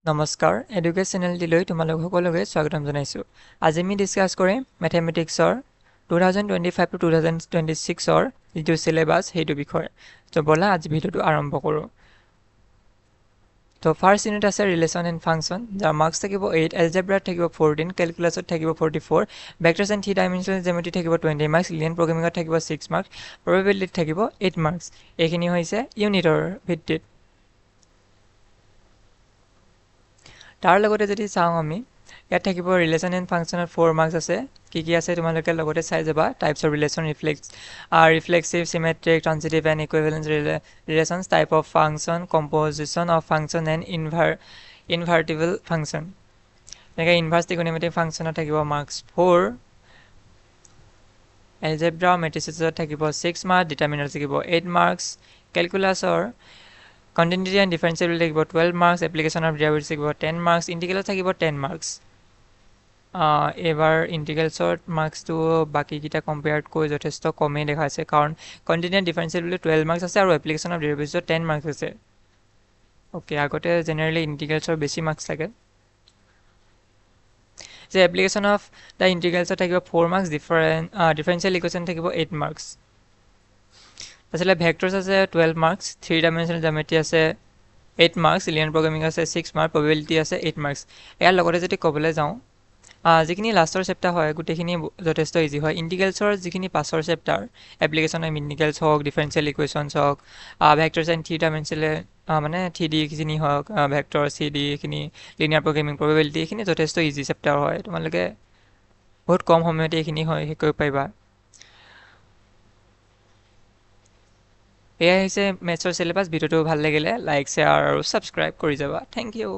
নমস্কাৰ এডুকেট চেনেলটিলৈ তোমালোক সকলোকে স্বাগতম জনাইছোঁ। আজি আমি ডিছকাছ কৰিম মেথমেটিক্সৰ 2025 to 2026 যিটো চিলেবাছ সেইটো বিষয়ে। তো ব'লা আজি ভিডিঅ'টো আৰম্ভ কৰোঁ। তো ফাৰ্ষ্ট ইউনিট আছে ৰিলেশ্যন এণ্ড ফাংচন, যাৰ মাৰ্কছ থাকিব 8, এলজেব্ৰাত থাকিব 14, কেলকুলাছত থাকিব 44, ভেক্টৰ্ছ এণ্ড 3-ডাইমেনশ্যনেল জিঅ'মেট্ৰি থাকিব 20 মাৰ্কছ, লিনিয়াৰ প্ৰগ্ৰেমিঙত থাকিব 6 মাৰ্কছ, প্ৰবেবিলিটিত থাকিব 8 মাৰ্কছ। এইখিনি হৈছে ইউনিটৰ ভিত্তিত। তাৰ লগতে যদি চাওঁ আমি ইয়াত থাকিব ৰিলেশ্যন এণ্ড ফাংচনত 4 মাৰ্কছ আছে। কি আছে তোমালোকে লগতে চাই যাবা। Types of relation, reflexive, symmetric, transitive and equivalence relations, type of function, composition of function and invertible function. তেনেকৈ ইনভাৰ্ছ ত্ৰিকোণমিতিক ফাংচনত থাকিব মাৰ্কছ 4, এলজেব্ৰা মেট্ৰিচিছত থাকিব 6 মাৰ্কছ, ডিটাৰমিনেণ্টত থাকিব 8 মাৰ্কছ, কেলকুলাছৰ কণ্টিনিউটি এণ্ড ডিফাৰেঞ্চিয়েবিলিটি থাকিব 12 মাৰ্কছ, এপ্লিকেশ্যন অফ ডেৰিভেটিভছ থাকিব 10 মাৰ্কছ, ইণ্টিগ্ৰেলত থাকিব 10 মাৰ্কছ। এইবাৰ ইণ্টিগ্ৰেলছত মাৰ্কছটো বাকীকেইটা কম্পেয়াৰতকৈ যথেষ্ট কমেই দেখাইছে, কাৰণ কণ্টিনিউটি ডিফাৰেঞ্চিয়েবিলিটি 12 মাৰ্কছ আছে আৰু এপ্লিকেশ্যন অফ ডেৰিভেটিভছত 10 মাৰ্কছ আছে। অ'কে, আগতে জেনেৰেলি ইণ্টিগ্ৰেলছৰ বেছি মাৰ্কছ থাকে। যে এপ্লিকেশ্যন অফ দ্য ইণ্টিগ্ৰেলছত থাকিব 4 মাৰ্কছ, ডিফাৰেঞ্চিয়েল ইকুৱেশ্যন থাকিব 8 মাৰ্কছ। তাৰপিছতে ভেক্টৰ্ছ আছে 12 মাৰ্কছ, 3-ডাইমেনশ্যনেল জিঅ'মেট্ৰি আছে 8 মাৰ্কছ, লিনিয়াৰ প্ৰগ্ৰেমিং আছে 6 মাৰ্কছ, প্ৰবেবিলিটি আছে 8 মাৰ্কছ। ইয়াৰ লগতে যদি ক'বলৈ যাওঁ, যিখিনি লাষ্টৰ চেপ্টাৰ হয় গোটেইখিনি যথেষ্ট ইজি হয়। ইণ্টিগ্ৰেলছৰ যিখিনি পাছৰ চেপ্টাৰ, এপ্লিকেশ্যন অফ ইণ্টিগ্ৰেলছ হওক, ডিফাৰেঞ্চিয়েল ইকুৱেশ্যনছ হওক, ভেক্টৰ্ছ এণ্ড 3-ডাইমেনশ্যনেল মানে 3D যিখিনি হওক, ভেক্টৰ 3D এইখিনি, লিনিয়াৰ প্ৰগ্ৰেমিং, প্ৰবেবিলিটি, এইখিনি যথেষ্ট ইজি চেপ্টাৰ হয়। তোমালোকে বহুত কম সময়তে এইখিনি শেষ কৰিব পাৰিবা। এয়াই হৈছে মেথছৰ চিলেবাছ। ভিডিঅ'টো ভাল লাগিলে লাইক, শ্বেয়াৰ আৰু ছাবস্ক্ৰাইব কৰি যাবা। Thank U.